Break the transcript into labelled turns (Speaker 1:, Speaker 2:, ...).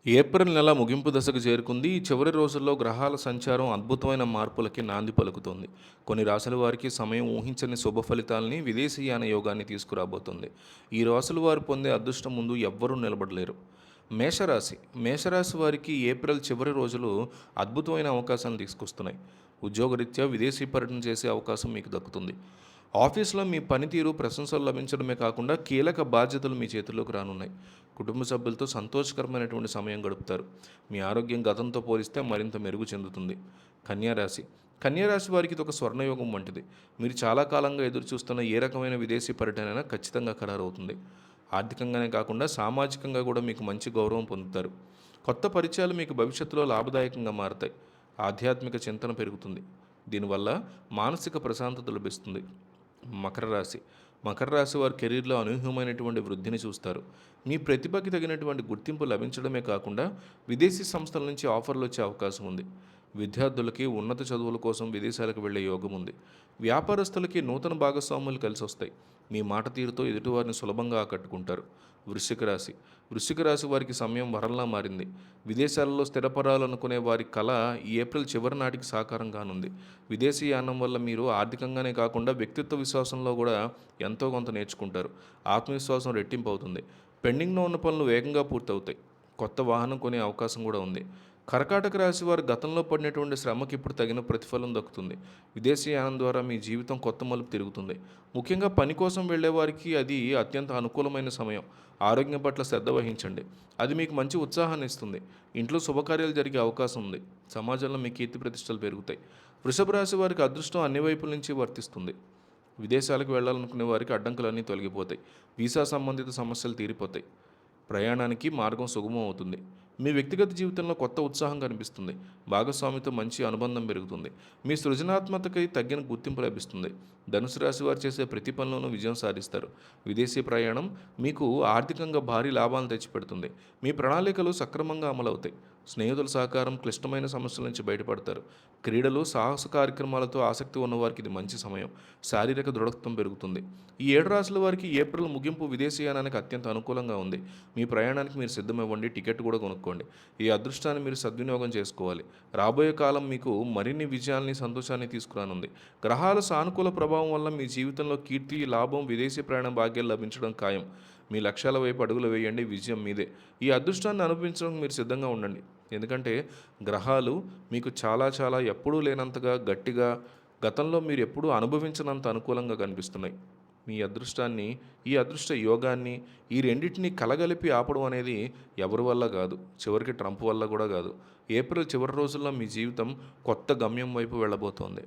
Speaker 1: April నెల ముగింపు దశకు చేరుకుంది. ఈ చివరి రోజుల్లో గ్రహాల సంచారం అద్భుతమైన మార్పులకి నాంది పలుకుతోంది. కొన్ని రాశుల వారికి సమయం ఊహించని శుభ ఫలితాల్ని, విదేశీయాన యోగాన్ని తీసుకురాబోతుంది. ఈ రాశుల వారు పొందే అదృష్టం ముందు ఎవ్వరూ నిలబడలేరు. మేషరాశి. మేషరాశి వారికి ఏప్రిల్ చివరి రోజులు అద్భుతమైన అవకాశాలను తీసుకొస్తున్నాయి. ఉద్యోగరీత్యా విదేశీ పర్యటన చేసే అవకాశం మీకు దక్కుతుంది. ఆఫీస్లో మీ పనితీరు ప్రశంసలు లభించడమే కాకుండా కీలక బాధ్యతలు మీ చేతుల్లోకి రానున్నాయి. కుటుంబ సభ్యులతో సంతోషకరమైనటువంటి సమయం గడుపుతారు. మీ ఆరోగ్యం గతంతో పోలిస్తే మరింత మెరుగు చెందుతుంది. కన్యారాశి. కన్యారాశి వారికి ఇది ఒక స్వర్ణయోగం వంటిది. మీరు చాలా కాలంగా ఎదురు చూస్తున్న ఏ రకమైన విదేశీ పర్యటన ఖచ్చితంగా ఖరారవుతుంది. ఆర్థికంగానే కాకుండా సామాజికంగా కూడా మీకు మంచి గౌరవం పొందుతారు. కొత్త పరిచయాలు మీకు భవిష్యత్తులో లాభదాయకంగా మారతాయి. ఆధ్యాత్మిక చింతన పెరుగుతుంది. దీనివల్ల మానసిక ప్రశాంతత లభిస్తుంది. మకర రాశి. మకర రాశి వారి కెరీర్లో అనూహ్యమైనటువంటి వృద్ధిని చూస్తారు. మీ ప్రతిభకి తగినటువంటి గుర్తింపు లభించడమే కాకుండా విదేశీ సంస్థల నుంచి ఆఫర్లు వచ్చే అవకాశం ఉంది. విద్యార్థులకి ఉన్నత చదువుల కోసం విదేశాలకు వెళ్ళే యోగం ఉంది. వ్యాపారస్తులకి నూతన భాగస్వాములు కలిసి వస్తాయి. మీ మాట తీరుతో ఎదుటివారిని సులభంగా ఆకట్టుకుంటారు. వృశ్చిక రాశి. వృశ్చిక రాశి వారికి సమయం వరంలా మారింది. విదేశాలలో స్థిరపడాలనుకునే వారి కళ ఈ ఏప్రిల్ చివరి నాటికి సాకారం కానుంది. విదేశీ యానం వల్ల మీరు ఆర్థికంగానే కాకుండా వ్యక్తిత్వ విశ్వాసంలో కూడా ఎంతో కొంత నేర్చుకుంటారు. ఆత్మవిశ్వాసం రెట్టింపు అవుతుంది. పెండింగ్లో ఉన్న పనులు వేగంగా పూర్తవుతాయి. కొత్త వాహనం కొనే అవకాశం కూడా ఉంది. కర్కాటక రాశి వారు గతంలో పడినటువంటి శ్రమకి ఇప్పుడు తగిన ప్రతిఫలం దక్కుతుంది. విదేశీ యానం ద్వారా మీ జీవితం కొత్త మలుపు తిరుగుతుంది. ముఖ్యంగా పని కోసం వెళ్ళే వారికి అది అత్యంత అనుకూలమైన సమయం. ఆరోగ్యం పట్ల శ్రద్ధ వహించండి. అది మీకు మంచి ఉత్సాహాన్ని ఇస్తుంది. ఇంట్లో శుభకార్యాలు జరిగే అవకాశం ఉంది. సమాజంలో మీ కీర్తి ప్రతిష్టలు పెరుగుతాయి. వృషభ రాశి వారికి అదృష్టం అన్ని వైపుల నుంచి వర్తిస్తుంది. విదేశాలకు వెళ్ళాలనుకునే వారికి అడ్డంకులన్నీ తొలగిపోతాయి. వీసా సంబంధిత సమస్యలు తీరిపోతాయి. ప్రయాణానికి మార్గం సుగమం అవుతుంది. మీ వ్యక్తిగత జీవితంలో కొత్త ఉత్సాహం కనిపిస్తుంది. భాగస్వామితో మంచి అనుబంధం పెరుగుతుంది. మీ సృజనాత్మకతకి తగిన గుర్తింపు లభిస్తుంది. ధనుసు రాశి వారు చేసే ప్రతి పనిలోనూ విజయం సాధిస్తారు. విదేశీ ప్రయాణం మీకు ఆర్థికంగా భారీ లాభాలను తెచ్చిపెడుతుంది. మీ ప్రణాళికలు సక్రమంగా అమలవుతాయి. స్నేహితుల సహకారం క్లిష్టమైన సమస్యల నుంచి బయటపడతారు. క్రీడలు, సాహస కార్యక్రమాలతో ఆసక్తి ఉన్నవారికి ఇది మంచి సమయం. శారీరక దృఢత్వం పెరుగుతుంది. ఈ 7 రాశుల వారికి ఏప్రిల్ ముగింపు విదేశీయానానికి అత్యంత అనుకూలంగా ఉంది. మీ ప్రయాణానికి మీరు సిద్ధమివ్వండి. టికెట్ కూడా కొనుక్కోండి. ఈ అదృష్టాన్ని మీరు సద్వినియోగం చేసుకోవాలి. రాబోయే కాలం మీకు మరిన్ని విజయాల్ని, సంతోషాన్ని తీసుకురానుంది. గ్రహాల సానుకూల ప్రభావం వల్ల మీ జీవితంలో కీర్తి, లాభం, విదేశీ ప్రయాణ భాగ్యాలు లభించడం ఖాయం. మీ లక్ష్యాల వైపు అడుగులు వేయండి. విజయం మీదే. ఈ అదృష్టాన్ని అనుభవించడానికి మీరు సిద్ధంగా ఉండండి. ఎందుకంటే గ్రహాలు మీకు చాలా చాలా ఎప్పుడూ లేనంతగా గట్టిగా, గతంలో మీరు ఎప్పుడూ అనుభవించినంత అనుకూలంగా కనిపిస్తున్నాయి. మీ అదృష్టాన్ని, ఈ అదృష్ట యోగాన్ని, ఈ రెండింటినీ కలగలిపి ఆపడం అనేది ఎవరి వల్ల కాదు. చివరికి ట్రంప్ వల్ల కూడా కాదు. ఏప్రిల్ చివరి రోజుల్లో మీ జీవితం కొత్త గమ్యం వైపు వెళ్ళబోతోంది.